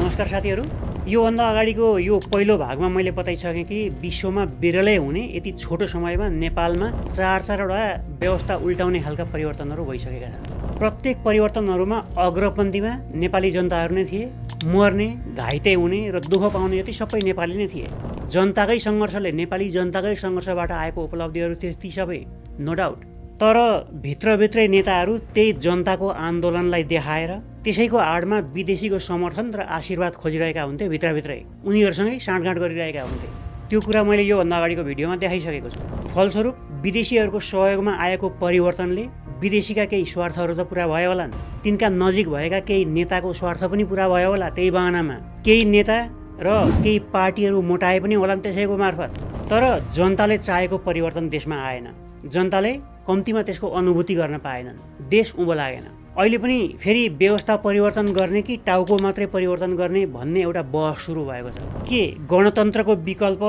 नमस्कार साथीहरू। योभन्दा अगाडिको यो पहिलो भागमा मैले बताइसकेँ कि विश्वमा बिरलै हुने यति छोटो समयमा नेपालमा चारवटा व्यवस्था उल्टाउने खालका परिवर्तनहरू भइसकेका छन्। प्रत्येक परिवर्तनहरूमा अग्रपन्थीमा नेपाली जनताहरू नै थिए। मर्ने, घाइते हुने र दुःख पाउने जति सबै नेपाली नै थिए। जनताकै सङ्घर्षले, नेपाली जनताकै सङ्घर्षबाट आएको उपलब्धिहरू ती सबै, नो डाउट। तर भित्रभित्रै नेताहरू त्यही जनताको आन्दोलनलाई देखाएर त्यसैको आडमा विदेशीको समर्थन र आशीर्वाद खोजिरहेका हुन्थे। भित्रभित्रै उनीहरूसँगै साँठगाँठ गरिरहेका हुन्थे। त्यो कुरा मैले योभन्दा अगाडिको भिडियोमा देखाइसकेको छु। फलस्वरूप विदेशीहरूको सहयोगमा आएको परिवर्तनले विदेशीका केही स्वार्थहरू त पुरा भयो होला, तिनका नजिक भएका केही नेताको स्वार्थ पनि पुरा भयो होला। त्यही बहानामा केही नेता र केही पार्टीहरू मोटाए पनि होलान् त्यसैको मार्फत। तर जनताले चाहेको परिवर्तन देशमा आएन। जनताले कम्तीमा त्यसको अनुभूति गर्न पाएनन्। देश उँभो लागेन। अहिले पनि फेरि व्यवस्था परिवर्तन गर्ने कि टाउको मात्रै परिवर्तन गर्ने भन्ने एउटा बहस सुरु भएको छ। के गणतन्त्रको विकल्प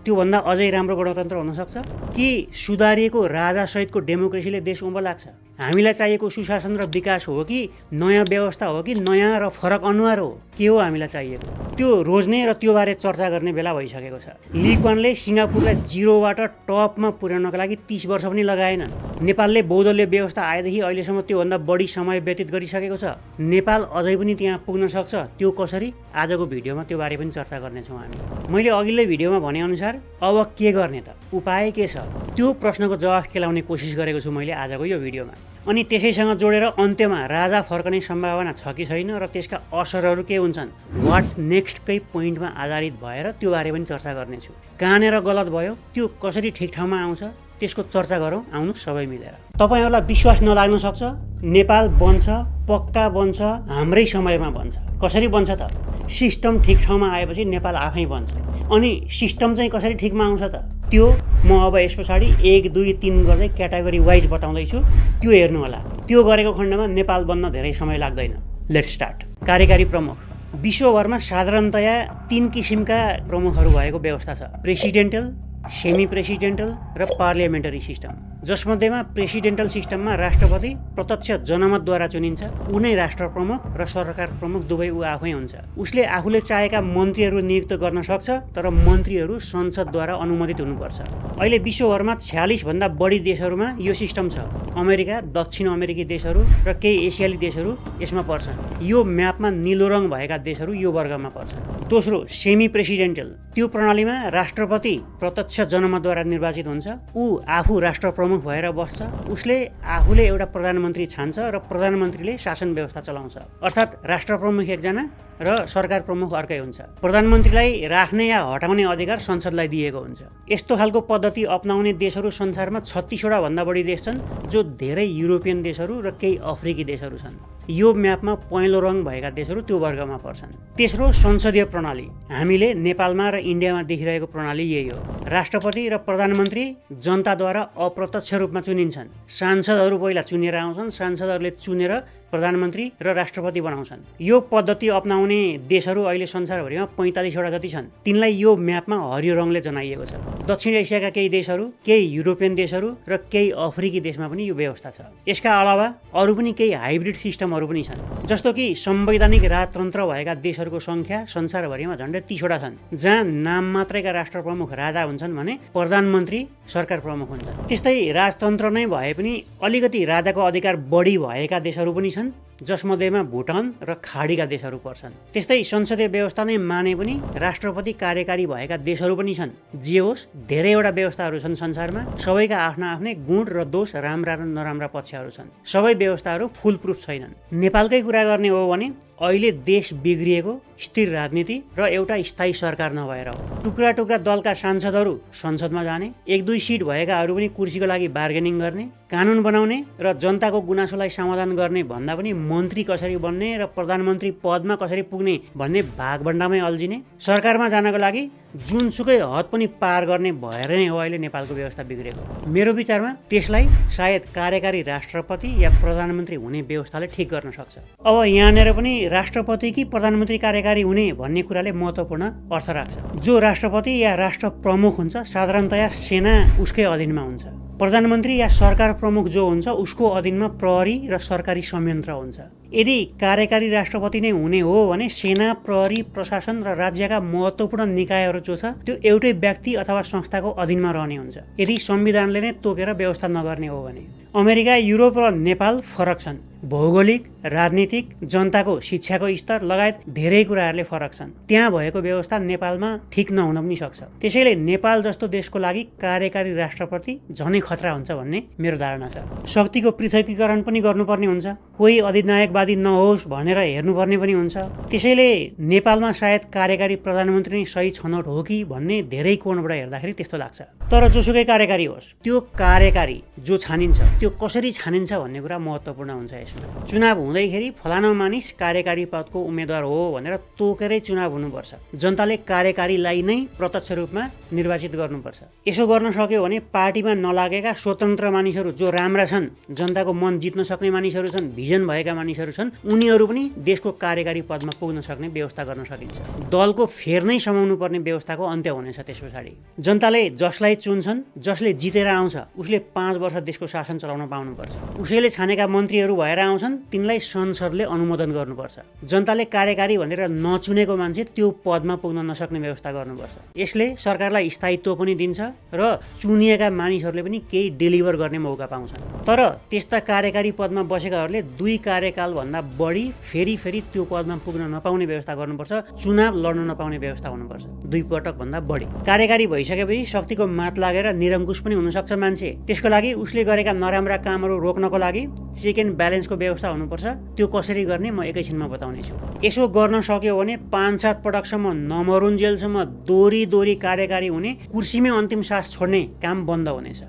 त्योभन्दा अझै राम्रो गणतन्त्र हुनसक्छ? कि सुधारिएको राजासहितको डेमोक्रेसीले देश उँभो लाग्छ? हामीलाई चाहिएको सुशासन र विकास हो कि नयाँ व्यवस्था हो कि नयाँ र फरक अनुहार हो? के हो हामीलाई चाहिएको? त्यो रोज्ने र त्यो बारे चर्चा गर्ने बेला भइसकेको छ। ली कुवान ले सिङ्गापुरलाई 0बाट टपमा पुर्याउनका लागि 30 वर्ष पनि लगाएन। नेपालले बहुदलीय व्यवस्था आएदेखि अहिलेसम्म त्योभन्दा बढी समय व्यतीत गरिसकेको छ। नेपाल अझै पनि त्यहाँ पुग्न सक्छ। त्यो कसरी? आजको भिडियोमा त्यो बारे पनि चर्चा गर्नेछौँ हामी। मैले अघिल्लै भिडियोमा भनेअनुसार अब के गर्ने त? उपाय के छ? त्यो प्रश्नको जवाफ केलाउने कोसिस गरेको छु मैले आजको यो भिडियोमा। अनि त्यसैसँग जोडेर अन्त्यमा राजा फर्कने सम्भावना छ कि छैन र त्यसका असरहरू के हुन्छन्, वाट्स नेक्स्टकै पोइन्टमा आधारित भएर त्यो बारे पनि चर्चा गर्नेछु। कहाँनिर गलत भयो, त्यो कसरी ठिक ठाउँमा आउँछ, त्यसको चर्चा गरौँ। आउनु सबै मिलेर। तपाईँहरूलाई विश्वास नलाग्न सक्छ, नेपाल बन्छ, पक्का बन्छ, हाम्रै समयमा बन्छ। कसरी बन्छ त? सिस्टम ठिक ठाउँमा आएपछि नेपाल आफै बन्छ। अनि सिस्टम चाहिँ कसरी ठिकमा आउँछ त? त्यो म अब यस पछाडि 1, 2, 3 गर्दै क्याटेगोरी वाइज बताउँदैछु। त्यो हेर्नु होला। त्यो गरेको खण्डमा नेपाल बन्न धेरै समय लाग्दैन। Let's start. कार्यकारी प्रमुख। विश्वभरमा साधारणतया 3 किसिमका प्रमुखहरू भएको व्यवस्था छ। प्रेसिडेन्टल, सेमी प्रेसिडेन्टल र पार्लियामेन्टरी सिस्टम। जसमध्येमा प्रेसिडेन्टल सिस्टममा राष्ट्रपति प्रत्यक्ष जनमतद्वारा चुनिन्छ। ऊ नै राष्ट्र प्रमुख र सरकार प्रमुख दुवै ऊ आफै हुन्छ। उसले आफूले चाहेका मन्त्रीहरू नियुक्त गर्न सक्छ, तर मन्त्रीहरू संसदद्वारा अनुमोदित हुनुपर्छ। अहिले विश्वभरमा 46 भन्दा बढी देशहरूमा यो सिस्टम छ। अमेरिका, दक्षिण अमेरिकी देशहरू र केही एसियाली देशहरू यसमा पर्छन्। यो म्यापमा निलो रङ भएका देशहरू यो वर्गमा पर्छन्। दोस्रो, सेमी प्रेसिडेन्टल। त्यो प्रणालीमा राष्ट्रपति प्रत्यक्ष जनमतद्वारा निर्वाचित हुन्छ। ऊ आफू राष्ट्र प्रमुख भएर बस्छ। उसले आफूले एउटा प्रधानमन्त्री छान्छ र प्रधानमन्त्रीले शासन व्यवस्था चलाउँछ। अर्थात् राष्ट्र प्रमुख एकजना र सरकार प्रमुख अर्कै हुन्छ। प्रधानमन्त्रीलाई राख्ने या हटाउने अधिकार संसदलाई दिएको हुन्छ। यस्तो खालको पद्धति अपनाउने देशहरू संसारमा 36वटा भन्दा बढी देश छन्, जो धेरै युरोपियन देशहरू र केही अफ्रिकी देशहरू छन्। यो म्यापमा पहेँलो रङ भएका देशहरू त्यो वर्गमा पर्छन्। तेस्रो, संसदीय प्रणाली। हामीले नेपालमा र इन्डियामा देखिरहेको प्रणाली यही हो। राष्ट्रपति र प्रधानमन्त्री जनताद्वारा अप्रत्यक्ष रूपमा चुनिन्छन्। सांसदहरू पहिला चुनेर आउँछन्, सांसदहरूले चुनेर प्रधानमन्त्री र राष्ट्रपति बनाउँछन्। यो पद्धति अपनाउने देशहरू अहिले संसारभरिमा 45वटा जति छन्। तिनलाई यो म्यापमा हरियो रङले जनाइएको छ। दक्षिण एसियाका केही देशहरू, केही युरोपियन देशहरू र केही अफ्रिकी देशमा पनि यो व्यवस्था छ। यसका अलावा अरू पनि केही हाइब्रिड सिस्टमहरू पनि छन्। जस्तो कि संवैधानिक राजतन्त्र भएका देशहरूको सङ्ख्या संसारभरिमा झन्डै 30वटा छन्, जहाँ नाम मात्रैका राष्ट्र प्रमुख राजा हुन्छन् भने प्रधानमन्त्री सरकार प्रमुख हुन्छन्। त्यस्तै राजतन्त्र नै भए पनि अलिकति राजाको अधिकार बढी भएका देशहरू पनि छन्, जसमध्येमा भुटान र खाडीका देशहरू पर्छन्। त्यस्तै संसदीय व्यवस्था नै माने पनि राष्ट्रपति कार्यकारी भएका देशहरू पनि छन्। जे होस्, धेरैवटा व्यवस्थाहरू छन् संसारमा। सबैका आफ्ना आफ्नै गुण र दोष, राम्रा र नराम्रा पक्षहरू छन्। सबै व्यवस्थाहरू फुल प्रुफ छैनन्। नेपालकै कुरा गर्ने हो भने अहिले देश बिग्रिएको स्थिर राजनीति र एउटा स्थायी सरकार नभएर हो। टुक्रा टुक्रा दलका सांसदहरू संसदमा जाने, 1-2 सिट भएकाहरू पनि कुर्सीको लागि बार्गेनिङ गर्ने, कानुन बनाउने र जनताको गुनासोलाई समाधान गर्ने भन्दा पनि मन्त्री कसरी बन्ने र प्रधानमन्त्री पदमा कसरी पुग्ने भन्ने भागभण्डामै अल्झिने, सरकारमा जानको लागि जुनसुकै हद पनि पार गर्ने भएर नै हो अहिले नेपालको व्यवस्था बिग्रेको। मेरो विचारमा त्यसलाई सायद कार्यकारी राष्ट्रपति या प्रधानमन्त्री हुने व्यवस्थाले ठिक गर्न सक्छ। अब यहाँनिर पनि राष्ट्रपति कि प्रधानमन्त्री कार्यकारी हुने भन्ने कुराले महत्त्वपूर्ण अर्थ राख्छ। जो राष्ट्रपति या राष्ट्र प्रमुख हुन्छ साधारणतया सेना उसकै अधीनमा हुन्छ। प्रधानमन्त्री या सरकार प्रमुख जो हुन्छ उसको अधीनमा प्रहरी र सरकारी संयन्त्र हुन्छ। यदि कार्यकारी राष्ट्रपति नै हुने हो भने सेना, प्रहरी, प्रशासन र राज्यका महत्त्वपूर्ण निकायहरू जो छ त्यो एउटै व्यक्ति अथवा संस्थाको अधीनमा रहने हुन्छ, यदि संविधानले नै तोकेर व्यवस्था नगर्ने हो भने। अमेरिका, युरोप र नेपाल फरक छन्। भौगोलिक, राजनीतिक, जनताको शिक्षाको स्तर लगायत धेरै कुराहरूले फरक छन्। त्यहाँ भएको व्यवस्था नेपालमा ठिक नहुन पनि सक्छ। त्यसैले नेपाल जस्तो देशको लागि कार्यकारी राष्ट्रपति झनै खतरा हुन्छ भन्ने मेरो धारणा छ। शक्तिको पृथकीकरण पनि गर्नुपर्ने हुन्छ, कोही अधिनायकवादी नहोस् भनेर हेर्नुपर्ने पनि हुन्छ। त्यसैले नेपालमा सायद कार्यकारी प्रधानमन्त्री नै सही छनौट हो कि भन्ने धेरै कोणबाट हेर्दाखेरि त्यस्तो लाग्छ। तर जोसुकै कार्यकारी होस्, त्यो कार्यकारी जो छानिन्छ त्यो कसरी छानिन्छ भन्ने कुरा महत्त्वपूर्ण हुन्छ। यसमा चुनाव हुँदैखेरि फलाना मानिस कार्यकारी पदको उम्मेदवार हो भनेर तोकेरै चुनाव हुनुपर्छ। जनताले कार्यकारीलाई नै प्रत्यक्ष रूपमा निर्वाचित गर्नुपर्छ। यसो गर्न सक्यो भने पार्टीमा नलागेका स्वतन्त्र मानिसहरू जो राम्रा छन्, जनताको मन जित्न सक्ने मानिसहरू छन्, भिजन भएका मानिसहरू छन्, उनीहरू पनि देशको कार्यकारी पदमा पुग्न सक्ने व्यवस्था गर्न सकिन्छ। दलको फेर नै समाउनु पर्ने व्यवस्थाको अन्त्य हुनेछ। त्यस पछाडि जनताले जसलाई चुन्छन्, जसले जितेर आउँछ उसले 5 वर्ष देशको शासन चलाउन पाउनुपर्छ। उसैले छानेका मन्त्रीहरू भएर आउँछन्, तिनलाई संसदले अनुमोदन गर्नुपर्छ। जनताले कार्यकारी भनेर नचुनेको मान्छे त्यो पदमा पुग्न नसक्ने व्यवस्था गर्नुपर्छ। यसले सरकारलाई स्थायित्व पनि दिन्छ र चुनिएका मानिसहरूले पनि केही डेलिभर गर्ने मौका पाउँछन्। तर त्यस्ता कार्यकारी पदमा बसेकाहरूले 2 कार्यकालभन्दा बढी फेरि त्यो पदमा पुग्न नपाउने व्यवस्था गर्नुपर्छ। चुनाव लड्न नपाउने व्यवस्था हुनुपर्छ, 2 पटकभन्दा बढी। कार्यकारी भइसकेपछि शक्तिको मात लागेर निरङ्कुश पनि हुनसक्छ मान्छे। त्यसको लागि उसले गरेका नराम्रा कामहरू रोक्नको लागि चेक एन्ड ब्यालेन्सको व्यवस्था हुनुपर्छ। त्यो कसरी गर्ने म एकैछिनमा बताउने छु। यसो गर्न सक्यो भने 5-7 पटकसम्म नमरुन्जेलसम्म दोरी कार्यकारी हुने, कुर्सीमै अन्तिम सास छोड्ने काम बन्द हुनेछ।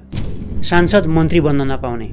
सांसद मन्त्री बन्न नपाउने।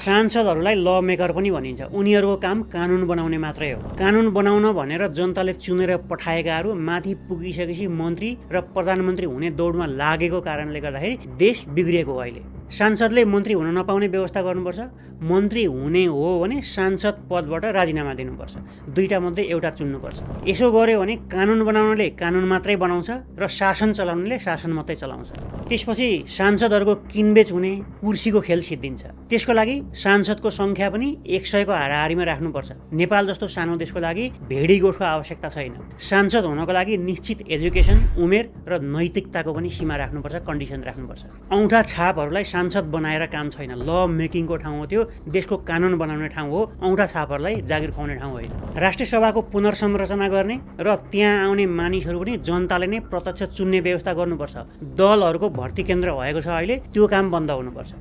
सांसदहरूलाई ल मेकर पनि भनिन्छ। उनीहरूको काम कानुन बनाउने मात्रै हो। कानुन बनाउन भनेर जनताले चुनेर पठाएकाहरू माथि पुगिसकेपछि मन्त्री र प्रधानमन्त्री हुने दौडमा लागेको कारणले गर्दाखेरि देश बिग्रिएको हो। अहिले सांसदले मन्त्री हुन नपाउने व्यवस्था गर्नुपर्छ। मन्त्री हुने हो भने सांसद पदबाट राजीनामा दिनुपर्छ। 2टा मध्ये एउटा चुन्नुपर्छ। यसो गर्यो भने कानुन बनाउनले कानुन मात्रै बनाउँछ र शासन चलाउनले शासन मात्रै चलाउँछ। त्यसपछि सांसदहरूको किनबेच हुने, कुर्सीको खेल सिद्धिन्छ। त्यसको लागि सांसदको संख्या पनि 100 को हाराहारीमा राख्नुपर्छ। नेपाल जस्तो सानो देशको लागि भेडी गोठको आवश्यकता छैन। सांसद हुनको लागि निश्चित एजुकेसन, उमेर र नैतिकताको पनि सीमा राख्नुपर्छ, कन्डिसन राख्नुपर्छ। औँठा छापहरूलाई सांसद बनाएर काम छैन। ल मेकिङको ठाउँ हो त्यो, देशको कानुन बनाउने ठाउँ हो, औँठा छापहरूलाई जागिर खुवाउने ठाउँ होइन। राष्ट्रिय सभाको पुनर्संरचना गर्ने र त्यहाँ आउने मानिसहरू पनि जनताले नै प्रत्यक्ष चुन्ने व्यवस्था गर्नुपर्छ। दलहरूको भर्ती केन्द्र भएको छ अहिले, त्यो काम बन्द हुनुपर्छ।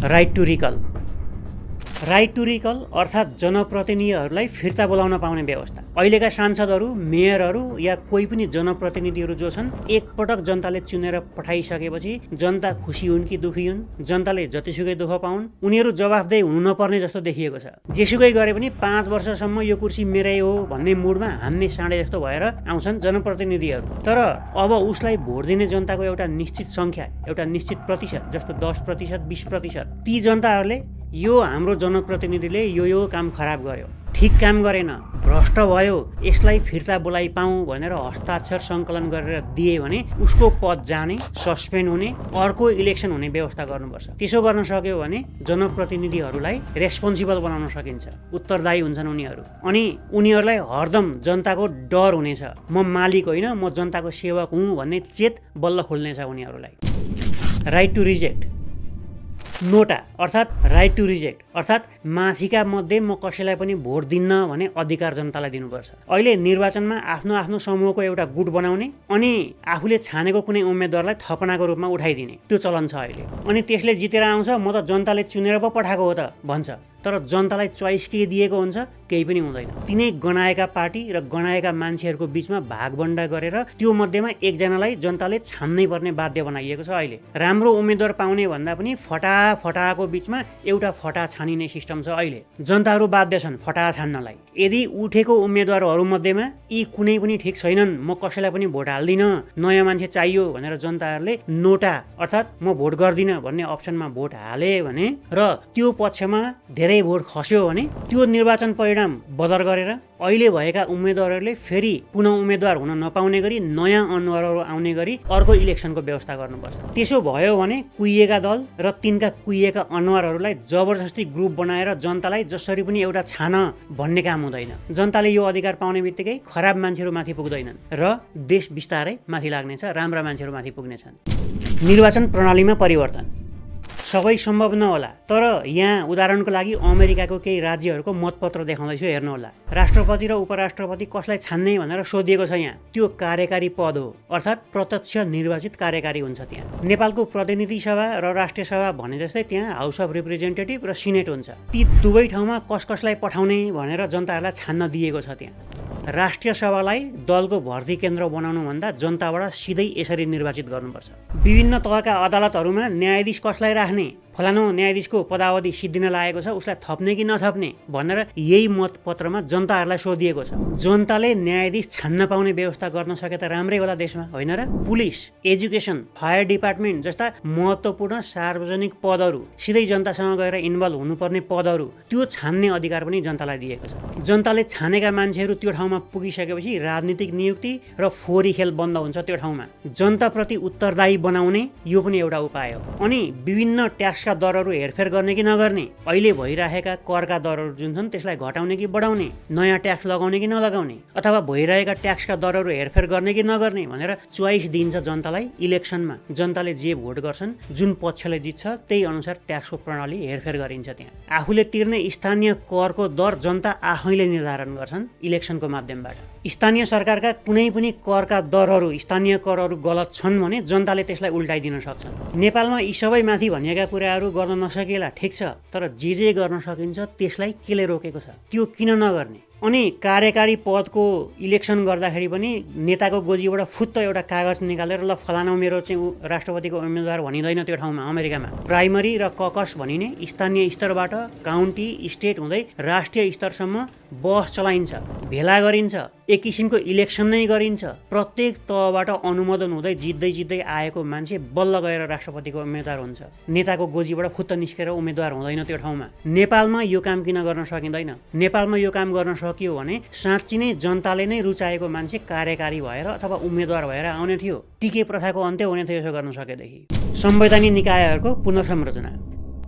Right to recall. Right to recall अर्थात् जनप्रतिनिधिहरूलाई फिर्ता बोलाउन पाउने व्यवस्था। अहिलेका सांसदहरू, मेयरहरू या कोही पनि जनप्रतिनिधिहरू जो छन्, एकपटक जनताले चुनेर पठाइसकेपछि जनता खुसी हुन् कि दुखी हुन्, जनताले जतिसुकै दुःख पाउन्, उनीहरू जवाफदेही हुनु नपर्ने जस्तो देखिएको छ। जेसुकै गरे पनि 5 वर्षसम्म यो कुर्सी मेरै हो भन्ने मुडमा हान्ने साँडे जस्तो भएर आउँछन् जनप्रतिनिधिहरू। तर अब उसलाई भोट दिने जनताको एउटा निश्चित संख्या, एउटा निश्चित प्रतिशत, जस्तो 10%, 20%, ती जनताहरूले यो हाम्रो जनप्रतिनिधिले यो काम खराब गर्यो, ठिक काम गरेन, भ्रष्ट भयो, यसलाई फिर्ता बोलाइ पाऊँ भनेर हस्ताक्षर सङ्कलन गरेर दिए भने उसको पद जाने, सस्पेन्ड हुने, अर्को इलेक्सन हुने व्यवस्था गर्नुपर्छ। त्यसो गर्न सक्यो भने जनप्रतिनिधिहरूलाई रेस्पोन्सिबल बनाउन सकिन्छ, उत्तरदायी हुन्छन् उनीहरू। अनि उनीहरूलाई हरदम जनताको डर हुनेछ, म मालिक होइन, म जनताको सेवक हुँ भन्ने चेत बल्ल खोल्नेछ उनीहरूलाई। Right to reject. नोटा अर्थात् राइट टु रिजेक्ट अर्थात् माथिका मध्ये म कसैलाई पनि भोट दिन्न भने अधिकार जनतालाई दिनुपर्छ। अहिले निर्वाचनमा आफ्नो आफ्नो समूहको एउटा गुट बनाउने अनि आफूले छानेको कुनै उम्मेदवारलाई थपनाको रूपमा उठाइदिने, त्यो चलन छ अहिले। अनि त्यसले जितेर आउँछ, म त जनताले चुनेर पो पठाएको हो त भन्छ। तर जनतालाई चोइस के दिएको हुन्छ? केही पनि हुँदैन। तिनै गणाएका पार्टी र गणाएका मान्छेहरूको बिचमा भागबन्डा गरेर त्यो मध्येमा एकजनालाई जनताले छान्नै पर्ने बाध्य बनाइएको छ। अहिले राम्रो उम्मेदवार पाउने भन्दा पनि फटाको बिचमा एउटा फटा छानिने सिस्टम छ। अहिले जनताहरू बाध्य छन् फटा छान्नलाई। यदि उठेको उम्मेदवारहरू मध्येमा यी कुनै पनि ठिक छैनन्, म कसैलाई पनि भोट हाल्दिनँ, नयाँ मान्छे चाहियो भनेर जनताहरूले नोटा अर्थात् म भोट गर्दिनँ भन्ने अप्सनमा भोट हाले भने र त्यो पक्षमा धेरै भोट खस्यो भने त्यो निर्वाचन परिणाम बदर गरेर अहिले भएका उम्मेदवारहरूले फेरि पुनः उम्मेदवार हुन नपाउने गरी नयाँ अनुहारहरू आउने गरी अर्को इलेक्सनको व्यवस्था गर्नुपर्छ। त्यसो भयो भने कुहिएका दल र तिनका कुहिएका अनुहारहरूलाई जबरजस्ती ग्रुप बनाएर जनतालाई जसरी पनि एउटा छान भन्ने काम हुँदैन। जनताले यो अधिकार पाउने बित्तिकै खराब मान्छेहरू माथि पुग्दैनन् र देश बिस्तारै माथि लाग्नेछ, राम्रा मान्छेहरू माथि पुग्नेछन्। निर्वाचन प्रणालीमा परिवर्तन सबै सम्भव नहोला, तर यहाँ उदाहरणको लागि अमेरिकाको केही राज्यहरूको मतपत्र देखाउँदैछु, हेर्नुहोला। राष्ट्रपति र उपराष्ट्रपति कसलाई छान्ने भनेर सोधिएको छ यहाँ। त्यो कार्यकारी पद हो, अर्थात् प्रत्यक्ष निर्वाचित कार्यकारी हुन्छ त्यहाँ। नेपालको प्रतिनिधि सभा र राष्ट्रिय सभा भने जस्तै त्यहाँ हाउस अफ रिप्रेजेन्टेटिभ र सिनेट हुन्छ। ती दुवै ठाउँमा कसलाई पठाउने भनेर जनताहरूलाई छान्न दिएको छ त्यहाँ। राष्ट्रिय सभालाई दलको भर्ती केन्द्र बनाउनुभन्दा जनताबाट सिधै यसरी निर्वाचित गर्नुपर्छ। विभिन्न तहका अदालतहरूमा न्यायाधीश कसलाई राख्ने, फलानु न्यायाधीशको पदावधि सिद्धिन लागेको छ, उसलाई थप्ने कि नथप्ने भनेर यही मतपत्रमा जनताहरूलाई सोधिएको छ। जनताले न्यायाधीश छान्न पाउने व्यवस्था गर्न सके त राम्रै होला देशमा, होइन र? पुलिस, एजुकेसन, फायर डिपार्टमेन्ट जस्ता महत्त्वपूर्ण सार्वजनिक पदहरू, सिधै जनतासँग गएर इन्भल्भ हुनुपर्ने पदहरू, त्यो छान्ने अधिकार पनि जनतालाई दिएको छ। जनताले छानेका मान्छेहरू त्यो ठाउँमा पुगिसकेपछि राजनीतिक नियुक्ति र फोरी खेल बन्द हुन्छ त्यो ठाउँमा। जनताप्रति उत्तरदायी बनाउने यो पनि एउटा उपाय हो। अनि विभिन्न ट्याक्सका दरहरू हेरफेर गर्ने कि नगर्ने, अहिले भइरहेका करका दरहरू जुन छन् त्यसलाई घटाउने कि बढाउने, नयाँ ट्याक्स लगाउने कि नलगाउने, अथवा भइरहेका ट्याक्सका दरहरू हेरफेर गर्ने कि नगर्ने भनेर चोइस दिन्छ जनतालाई इलेक्सनमा। जनताले जे भोट गर्छन्, जुन पक्षले जित्छ त्यही अनुसार ट्याक्सको प्रणाली हेरफेर गरिन्छ त्यहाँ। आफूले तिर्ने स्थानीय करको दर जनता आफैले निर्धारण गर्छन् इलेक्सनको माध्यमबाट। स्थानीय सरकारका कुनै पनि करका दरहरू, स्थानीय करहरू गलत छन् भने जनताले त्यसलाई उल्टाइदिन सक्छन्। नेपालमा यी सबै माथि भनिएका कुराहरू गर्न नसकेला, ठिक छ, तर जे गर्न सकिन्छ त्यसलाई केले रोकेको छ, त्यो किन नगर्ने? अनि कार्यकारी पदको इलेक्सन गर्दाखेरि पनि नेताको गोजीबाट फुत्त एउटा कागज निकालेर ल फलाना मेरो चाहिँ राष्ट्रपतिको उम्मेदवार भनिँदैन त्यो ठाउँमा। अमेरिकामा प्राइमरी र ककस भनिने स्थानीय स्तरबाट काउन्टी, स्टेट हुँदै राष्ट्रिय स्तरसम्म बस चलाइन्छ, भेला गरिन्छ, एक किसिमको इलेक्सन नै गरिन्छ। प्रत्येक तहबाट अनुमोदन हुँदै जित्दै आएको मान्छे बल्ल गएर राष्ट्रपतिको उम्मेदवार हुन्छ। नेताको गोजीबाट फुत्त निस्केर उम्मेदवार हुँदैन त्यो ठाउँमा। नेपालमा यो काम किन गर्न सकिँदैन? नेपालमा यो काम गर्न सकियो भने साँच्ची नै जनताले नै रुचाएको मान्छे कार्यकारी भएर अथवा उम्मेदवार भएर आउने थियो। टिके प्रथाको अन्त्य हुने थियो यसो गर्न सकेदेखि। संवैधानिक निकायहरूको पुनर्संरचना,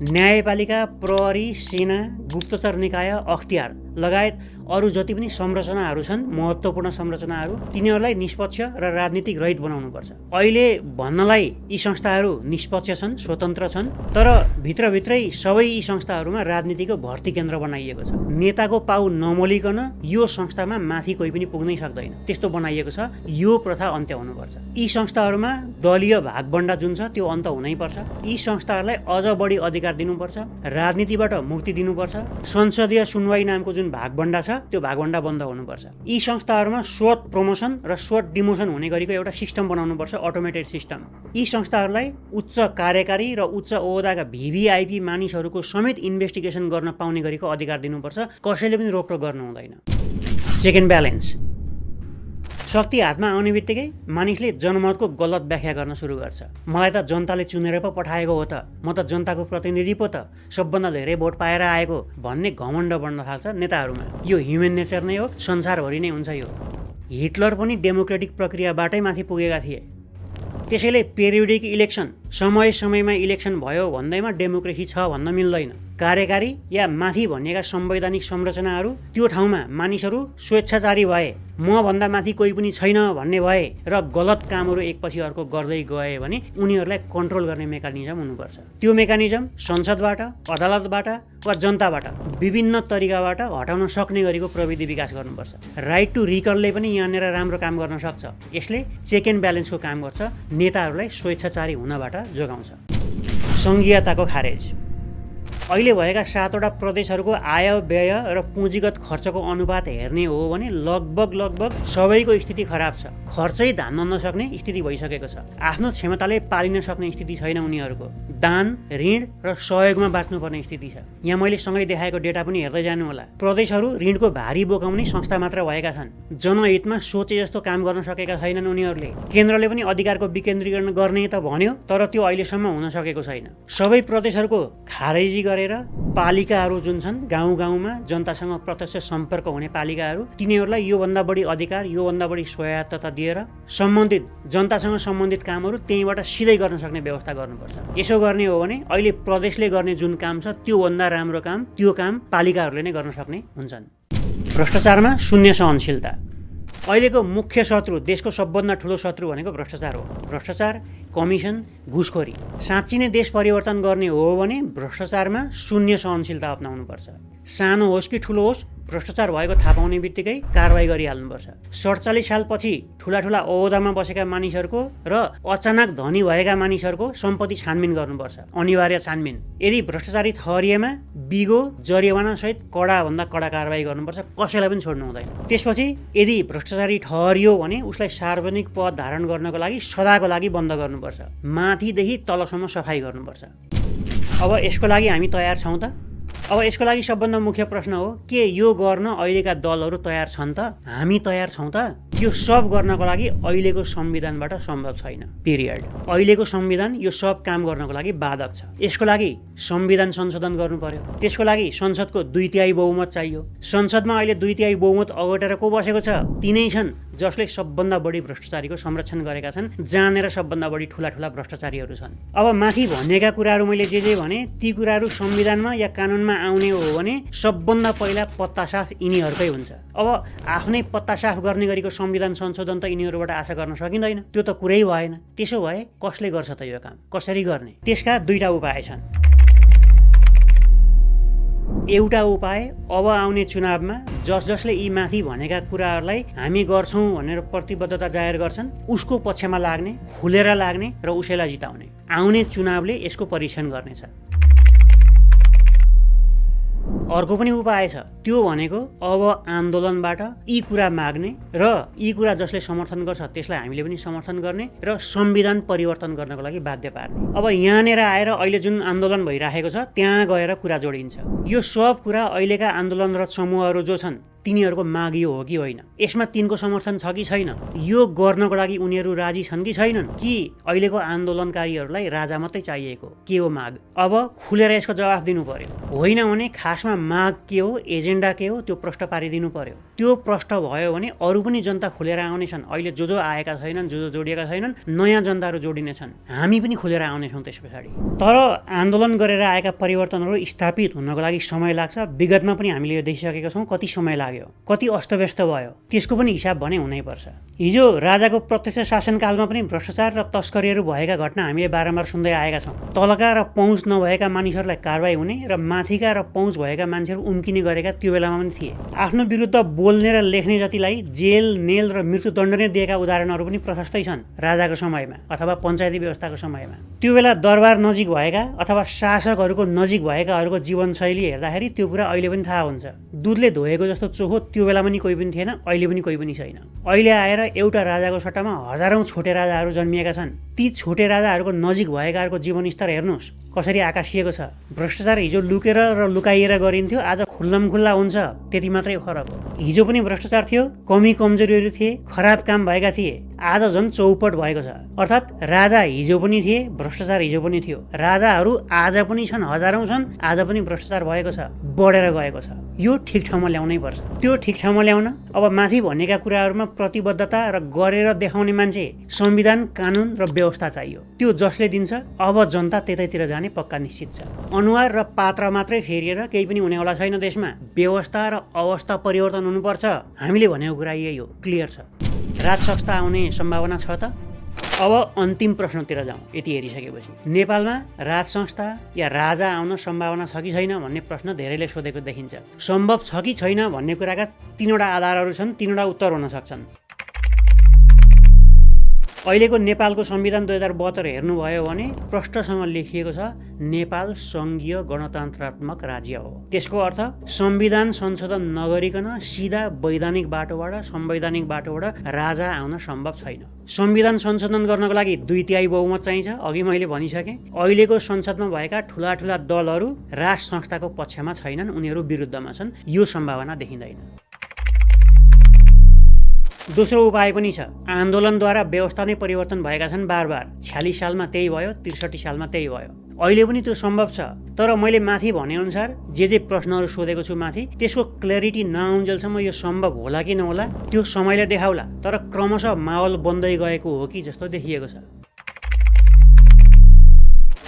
न्यायपालिका, प्रहरी, सेना, गुप्तचर निकाय, अख्तियार लगायत अरू जति पनि संरचनाहरू छन्, महत्त्वपूर्ण संरचनाहरू, तिनीहरूलाई निष्पक्ष र राजनीतिक रहित बनाउनुपर्छ। अहिले भन्नलाई यी संस्थाहरू निष्पक्ष छन्, स्वतन्त्र छन्, तर भित्रभित्रै सबै यी संस्थाहरूमा राजनीतिको भर्ती केन्द्र बनाइएको छ। नेताको पाउ नमोलिकन यो संस्थामा माथि कोही पनि पुग्नै सक्दैन, त्यस्तो बनाइएको छ। यो प्रथा अन्त्य हुनुपर्छ। यी संस्थाहरूमा दलीय भागबण्डा जुन छ त्यो अन्त्य हुनैपर्छ। यी संस्थाहरूलाई अझ बढी अधिकार दिनुपर्छ, राजनीतिबाट मुक्ति दिनुपर्छ। संसदीय सुनवाई नामको जुन भागबण्डा छ त्यो भागबण्डा बन्द हुनुपर्छ। यी संस्थाहरूमा स्वत प्रमोसन र स्वत डिमोसन हुने गरेको एउटा सिस्टम बनाउनुपर्छ, अटोमेटेड सिस्टम। यी संस्थाहरूलाई उच्च कार्यकारी र उच्च ओहदाका भिभिआइपी मानिसहरूको समेत इन्भेस्टिगेसन गर्न पाउने गरेको अधिकार दिनुपर्छ। कसैले पनि रोकटोक गर्नु हुँदैन। चेक एन्ड ब्यालेन्स, शक्ति हातमा आउने बित्तिकै मानिसले जनमतको गलत व्याख्या गर्न सुरु गर्छ। मलाई त जनताले चुनेर पो पठाएको हो त, म त जनताको प्रतिनिधि पो त, सबभन्दा धेरै भोट पाएर आएको भन्ने घमण्ड बढ्न थाल्छ नेताहरूमा। यो ह्युमन नेचर नै हो, संसारभरि नै हुन्छ यो। हिटलर पनि डेमोक्रेटिक प्रक्रियाबाटै माथि पुगेका थिए। त्यसैले पेरियोडिक इलेक्सन, समयमा इलेक्सन भयो भन्दैमा डेमोक्रेसी छ भन्न मिल्दैन। कार्यकारी या माथि भनिएका संवैधानिक संरचनाहरू त्यो ठाउँमा मानिसहरू स्वेच्छाचारी भए, म भन्दा माथि कोही पनि छैन भन्ने भए र गलत कामहरू एकपछि अर्को गर्दै गए भने उनीहरूलाई कन्ट्रोल गर्ने मेकानिजम हुनुपर्छ। त्यो मेकानिजम संसदबाट, अदालतबाट वा जनताबाट विभिन्न तरिकाबाट हटाउन सक्ने गरेको प्रविधि विकास गर्नुपर्छ। राइट टु रिकलले पनि यहाँनिर राम्रो काम गर्न सक्छ। यसले चेक एन्ड ब्यालेन्सको काम गर्छ, नेताहरूलाई स्वेच्छाचारी हुनबाट जोगाउँछ। सङ्घीयताको खारेज, अहिले भएका 7वटा प्रदेशहरूको आय, व्यय र पुँजीगत खर्चको अनुपात हेर्ने हो भने लगभग सबैको स्थिति खराब छ। खर्चै धान्न नसक्ने स्थिति भइसकेको छ। आफ्नो क्षमताले पालिन सक्ने स्थिति छैन उनीहरूको। दान, ऋण र सहयोगमा बाँच्नुपर्ने स्थिति छ। यहाँ मैले सँगै देखाएको डेटा पनि हेर्दै जानु होला। प्रदेशहरू ऋणको भारी बोकाउने संस्था मात्र भएका छन्। जनहितमा सोचे जस्तो काम गर्न सकेका छैनन् उनीहरूले। केन्द्रले पनि अधिकारको विकेन्द्रीकरण गर्ने त भन्यो, तर त्यो अहिलेसम्म हुन सकेको छैन। सबै प्रदेशहरूको खारेजी गरे गरेर पालिकाहरू जुन छन् गाउँ गाउँमा जनतासँग प्रत्यक्ष सम्पर्क हुने पालिकाहरू तिनीहरूलाई योभन्दा बढी अधिकार योभन्दा बढी स्वायत्तता दिएर सम्बन्धित जनतासँग सम्बन्धित कामहरू त्यहीँबाट सिधै गर्न सक्ने व्यवस्था गर्नुपर्छ। यसो गर्ने हो भने अहिले प्रदेशले गर्ने जुन काम छ त्योभन्दा राम्रो काम त्यो काम पालिकाहरूले नै गर्न सक्ने हुन्छन्। भ्रष्टाचारमा शून्य सहनशीलता। अहिलेको मुख्य शत्रु देशको सबभन्दा ठुलो शत्रु भनेको भ्रष्टाचार हो। भ्रष्टाचार, कमिसन, घुसखोरी। साँच्ची नै देश परिवर्तन गर्ने हो भने भ्रष्टाचारमा शून्य सहनशीलता अपनाउनुपर्छ। सानो होस् कि ठुलो होस् भ्रष्टाचार भएको थाहा पाउने बित्तिकै कारवाही गरिहाल्नुपर्छ। 47 सालपछि ठुला ओहदामा बसेका मानिसहरूको र अचानक धनी भएका मानिसहरूको सम्पत्ति छानबिन गर्नुपर्छ, अनिवार्य छानबिन। यदि भ्रष्टाचारी ठहरिएमा बिगो जरिवाना सहित कडाभन्दा कडा कारवाही गर्नुपर्छ, कसैलाई पनि छोड्नु हुँदैन। त्यसपछि यदि भ्रष्टाचारी ठहरियो भने उसलाई सार्वजनिक पद धारण गर्नको लागि सदाको लागि बन्द गर्नुपर्छ, माथिदेखि तलसम्म सफाई गर्नुपर्छ। अब यसको लागि हामी तयार छौँ त? अब यसको लागि सबभन्दा मुख्य प्रश्न हो के यो गर्न अहिलेका दलहरू तयार छन् त? हामी तयार छौँ त? यो सब गर्नको लागि अहिलेको संविधानबाट सम्भव छैन, पिरियड। अहिलेको संविधान यो सब काम गर्नको लागि बाधक छ। यसको लागि संविधान संशोधन गर्नु पर्यो। त्यसको लागि संसदको 2/3 बहुमत चाहियो। संसदमा अहिले 2/3 बहुमत अगटेर को बसेको छ? तिनै छन् जसले सबभन्दा बढी भ्रष्टाचारीको संरक्षण गरेका छन्, जानेर सबभन्दा बढी ठुला भ्रष्टाचारीहरू छन्। अब माथि भनेका कुराहरू मैले जे भने ती कुराहरू संविधानमा या कानुनमा आउने हो भने सबभन्दा पहिला पत्तासाफ यिनीहरूकै हुन्छ। अब आफ्नै पत्तासाफ गर्ने गरीको संविधान संशोधन त यिनीहरूबाट आशा गर्न सकिँदैन, त्यो त कुरै भएन। त्यसो भए कसले गर्छ त यो काम? कसरी गर्ने? त्यसका दुईटा उपाय छन्। एउटा उपाय अब आउने चुनावमा जसले यी माथि भनेका कुराहरूलाई हामी गर्छौँ भनेर प्रतिबद्धता जाहेर गर्छन् उसको पक्षमा लाग्ने, खुलेर लाग्ने र उसैलाई जिताउने। आउने चुनावले यसको परीक्षण गर्नेछ। अर्को पनि उपाय छ, त्यो भनेको अब आन्दोलनबाट यी कुरा माग्ने र यी कुरा जसले समर्थन गर्छ त्यसलाई हामीले पनि समर्थन गर्ने र संविधान परिवर्तन गर्नको लागि बाध्य पार्ने। अब यहाँनिर आएर अहिले जुन आन्दोलन भइराखेको छ त्यहाँ गएर कुरा जोडिन्छ। यो सब कुरा अहिलेका आन्दोलनरत समूहहरू जो छन् तिनीहरूको माग यो हो कि होइन, यसमा तिनको समर्थन छ कि छैन, यो गर्नको लागि उनीहरू राजी छन् कि छैनन्, कि अहिलेको आन्दोलनकारीहरूलाई राजा मात्रै चाहिएको, के हो माग? अब खुलेर यसको जवाफ दिनु पर्यो। होइन भने खासमा माग के हो, एजेन्डा के हो, त्यो प्रश्न पारिदिनु पर्यो। त्यो प्रश्न भयो भने अरू पनि जनता खुलेर आउनेछन्। अहिले जो आएका छैनन्, जो जोडिएका छैनन्, नयाँ जनताहरू जोडिनेछन्। हामी पनि खुलेर आउनेछौँ त्यस पछाडि। तर आन्दोलन गरेर आएका परिवर्तनहरू स्थापित हुनको लागि समय लाग्छ। विगतमा पनि हामीले यो देखिसकेका छौँ कति समय लाग्यो, कति अस्तव्यस्त भयो, त्यसको पनि हिसाब भने हुनैपर्छ। हिजो राजाको प्रत्यक्ष शासनकालमा पनि भ्रष्टाचार र तस्करीहरू भएका घटना हामीले बारम्बार सुन्दै आएका छौँ। तलका र पहुँच नभएका मानिसहरूलाई कारवाही हुने र माथिका र पहुँच भएका मान्छेहरू उम्किने गरेका त्यो बेलामा पनि थिए। आफ्नो विरुद्ध बोल्ने र लेख्ने जतिलाई जेल, नेल र मृत्युदण्ड नै दिएका उदाहरणहरू पनि प्रशस्तै छन् राजाको समयमा अथवा पञ्चायती व्यवस्थाको समयमा। त्यो बेला दरबार नजिक भएका अथवा शासकहरूको नजिक भएकाहरूको जीवनशैली हेर्दाखेरि त्यो कुरा अहिले पनि थाहा हुन्छ। दुधले धोएको जस्तो चोखो त्यो बेला पनि कोही पनि थिएन, अहिले पनि कोही पनि छैन। अहिले आएर एउटा राजाको सट्टामा हजारौं छोटे राजाहरू जन्मिएका छन्। ती छोटे राजाहरूको नजिक भएकाहरूको जीवनस्तर हेर्नुहोस् कसरी आकाशिएको छ। भ्रष्टाचार हिजो लुकेर र लुकाइएर गरिन्थ्यो, आज खुल्लमखुल्ला हुन्छ, त्यति मात्रै फरक हो। हिजो पनि भ्रष्टाचार थियो, कमी कमजोरीहरू थिए, खराब काम भएका थिए, आज झन् चौपट भएको छ। अर्थात् राजा हिजो पनि थिए, भ्रष्टाचार हिजो पनि थियो, राजाहरू आज पनि छन्, हजारौं छन्, आज पनि भ्रष्टाचार भएको छ, बढेर गएको छ। यो ठिक ठाउँमा ल्याउनै पर्छ। त्यो ठिक ठाउँमा ल्याउन अब माथि भनेका कुराहरूमा प्रतिबद्धता र गरेर देखाउने मान्छे, संविधान, कानुन र व्यवस्था चाहियो। त्यो जसले दिन्छ अब जनता त्यतैतिर जाने पक्का निश्चित छ। अनुहार र पात्र मात्रै फेरिएर केही पनि हुनेवाला छैन। देशमा व्यवस्था र अवस्था परिवर्तन हुनुपर्छ। हामीले भनेको कुरा यही हो, क्लियर छ। राज संस्था आउने सम्भावना छ त? अब अन्तिम प्रश्नतिर जाउँ। यति हेरिसकेपछि नेपालमा राज संस्था या राजा आउन सम्भावना छ कि छैन भन्ने प्रश्न धेरैले सोधेको देखिन्छ। सम्भव छ कि छैन भन्ने कुराका तीनवटा आधारहरू छन्, तीनवटा उत्तर हुन सक्छन्। अहिलेको नेपालको संविधान 2072 हेर्नुभयो भने प्रष्टसँग लेखिएको छ नेपाल संघीय गणतन्त्रात्मक राज्य हो। त्यसको अर्थ संविधान संशोधन नगरिकन सिधा वैधानिक बाटोबाट, संवैधानिक बाटोबाट राजा आउन सम्भव छैन। संविधान संशोधन गर्नको लागि 2/3 बहुमत चाहिन्छ। अघि मैले भनिसकेँ, अहिलेको संसदमा भएका ठुला दलहरू राज संस्थाको पक्षमा छैनन्, उनीहरू विरुद्धमा छन्। यो सम्भावना देखिँदैन। दोस्रो उपाय पनि छ। आन्दोलनद्वारा व्यवस्था नै परिवर्तन भएका छन् बारबार। 46 सालमा त्यही भयो, 63 सालमा त्यही भयो। अहिले पनि त्यो सम्भव छ। तर मैले माथि भनेअनुसार जे प्रश्नहरू सोधेको छु माथि, त्यसको क्ल्यारिटी नआउन्जेलसम्म यो सम्भव होला कि नहोला त्यो समयले देखाउला। तर क्रमशः माहौल बन्दै गएको हो कि जस्तो देखिएको छ।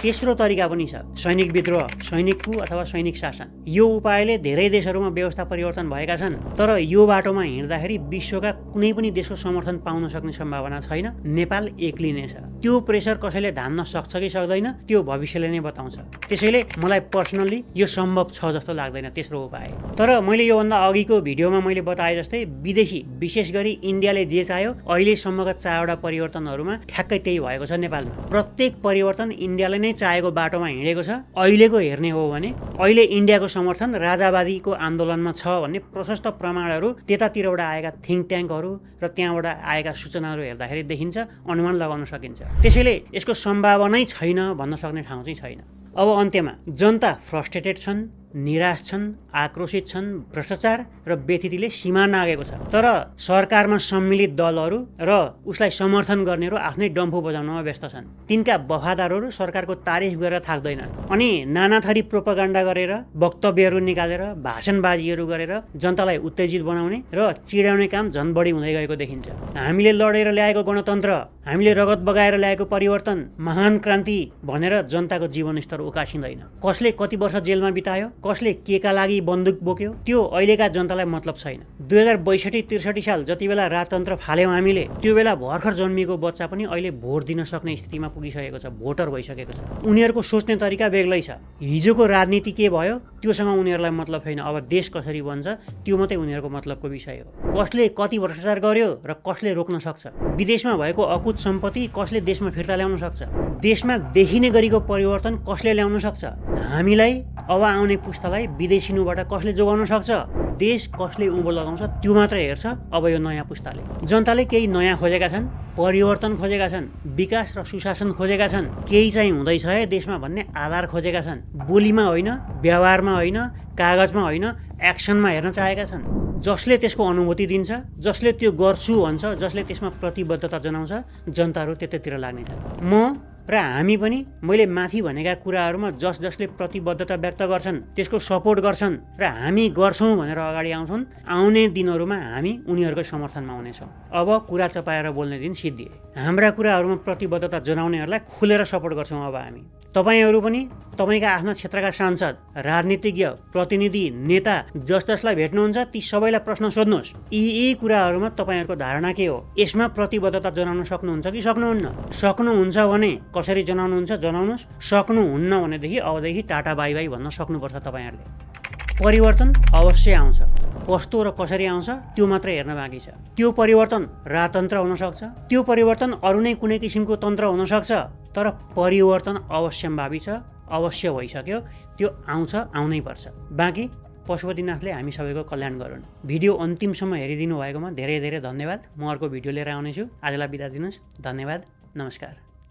तेस्रो तरिका पनि छ, सैनिक विद्रोह, सैनिक कु अथवा सैनिक शासन। यो उपायले धेरै देशहरूमा व्यवस्था परिवर्तन भएका छन्, तर यो बाटोमा हिँड्दाखेरि विश्वका कुनै पनि देशको समर्थन पाउन सक्ने सम्भावना छैन। नेपाल एक्लिने छ। त्यो प्रेसर कसैले धान्न सक्छ कि सक्दैन त्यो भविष्यले नै बताउँछ। त्यसैले मलाई पर्सनली यो सम्भव छ जस्तो लाग्दैन तेस्रो उपाय। तर मैले योभन्दा अघिको भिडियोमा मैले बताए जस्तै विदेशी, विशेष गरी इन्डियाले जे चाह्यो अहिलेसम्मका 4वटा परिवर्तनहरूमा ठ्याक्कै त्यही भएको छ नेपालमा। प्रत्येक परिवर्तन इन्डियाले नै चाहेको बाटोमा हिँडेको छ। अहिलेको हेर्ने हो भने अहिले इन्डियाको समर्थन राजावादीको आन्दोलनमा छ भन्ने प्रशस्त प्रमाणहरू त्यतातिरबाट आएका थिङ्क ट्याङ्कहरू र त्यहाँबाट आएका सूचनाहरू हेर्दाखेरि देखिन्छ, अनुमान लगाउन सकिन्छ। त्यसैले यसको सम्भावनै छैन भन्न सक्ने ठाउँ चाहिँ छैन। अब अन्त्यमा जनता फ्रस्ट्रेटेड छन्, निराश छन्, आक्रोशित छन्, भ्रष्टाचार र व्यथितिले सीमा नागेको छ। तर सरकारमा सम्मिलित दलहरू र उसलाई समर्थन गर्नेहरू आफ्नै डम्फु बजाउनमा व्यस्त छन्। तिनका वफादारहरू सरकारको तारिफ गरेर थाक्दैनन् अनि नानाथरी प्रोपागान्डा गरेर, वक्तव्यहरू निकालेर, भाषणबाजीहरू गरेर जनतालाई उत्तेजित बनाउने र चिडाउने काम झन् बढी हुँदै गएको देखिन्छ। हामीले लडेर ल्याएको गणतन्त्र, हामीले रगत बगाएर ल्याएको परिवर्तन, महान क्रान्ति भनेर जनताको जीवनस्तर उकासिँदैन। कसले कति वर्ष जेलमा बितायो, कसले केका लागि बन्दुक बोक्यो, त्यो अहिलेका जनतालाई मतलब छैन। 2062-63 साल जति बेला राजतन्त्र फाल्यौँ हामीले, त्यो बेला भर्खर जन्मिएको बच्चा पनि अहिले भोट दिन सक्ने स्थितिमा पुगिसकेको छ, भोटर भइसकेको छ। उनीहरूको सोच्ने तरिका बेग्लै छ। हिजोको राजनीति के भयो त्योसँग उनीहरूलाई मतलब छैन। अब देश कसरी बन्छ त्यो मात्रै उनीहरूको मतलबको विषय हो। कसले कति भ्रष्टाचार गर्यो र कसले रोक्न सक्छ, विदेशमा भएको अकुत सम्पत्ति कसले देशमा फिर्ता ल्याउन सक्छ, देशमा देखिने गरेको परिवर्तन कसले ल्याउन सक्छ, हामीलाई अब आउने पुस्तालाई विदेशिनुबाट कसले जोगाउन सक्छ, देश कसले उँभो लगाउँछ त्यो मात्र हेर्छ अब यो नयाँ पुस्ताले। जनताले केही नयाँ खोजेका छन्, परिवर्तन खोजेका छन्, विकास र सुशासन खोजेका छन्, केही चाहिँ हुँदैछ है देशमा भन्ने आधार खोजेका छन्। बोलीमा होइन, व्यवहारमा होइन, कागजमा होइन, एक्सनमा हेर्न चाहेका छन्। जसले त्यसको अनुभूति दिन्छ, जसले त्यो गर्छु भन्छ, जसले त्यसमा प्रतिबद्धता जनाउँछ, जनताहरू त्यतैतिर लाग्नेछ। म र हामी पनि मैले माथि भनेका कुराहरूमा जसले प्रतिबद्धता व्यक्त गर्छन्, त्यसको सपोर्ट गर्छन् र हामी गर्छौँ भनेर अगाडि आउँछन्, आउने दिनहरूमा हामी उनीहरूकै समर्थनमा हुनेछौँ। अब कुरा चपाएर बोल्ने दिन सिद्धिए। हाम्रा कुराहरूमा प्रतिबद्धता जनाउनेहरूलाई खुलेर सपोर्ट गर्छौँ। अब हामी तपाईहरू पनि तपाईँका आफ्ना क्षेत्रका सांसद, राजनीतिज्ञ, प्रतिनिधि, नेता जसलाई भेट्नुहुन्छ ती सबैलाई प्रश्न सोध्नुहोस्। यी कुराहरूमा तपाईँहरूको धारणा के हो? यसमा प्रतिबद्धता जनाउन सक्नुहुन्छ कि सक्नुहुन्न? सक्नुहुन्छ भने कसरी जनाउनुहुन्छ जनाउनुहोस्, सक्नुहुन्न भनेदेखि अबदेखि टाटा बाई बाई भन्न सक्नुपर्छ तपाईँहरूले। परिवर्तन अवश्य आउँछ, कस्तो र कसरी आउँछ त्यो मात्र हेर्न बाँकी छ। त्यो परिवर्तन राजतन्त्र हुनसक्छ, त्यो परिवर्तन अरू नै कुनै किसिमको तन्त्र हुनसक्छ, तर परिवर्तन अवश्यम्भावी छ, अवश्य भइसक्यो, त्यो आउँछ, आउनै पर्छ। बाँकी पशुपतिनाथले हामी सबैको कल्याण गरून्। भिडियो अन्तिमसम्म हेरिदिनु भएकोमा धेरै धेरै धन्यवाद। म अर्को भिडियो लिएर आउनेछु। आजलाई बिदा दिनुहोस्। धन्यवाद, नमस्कार।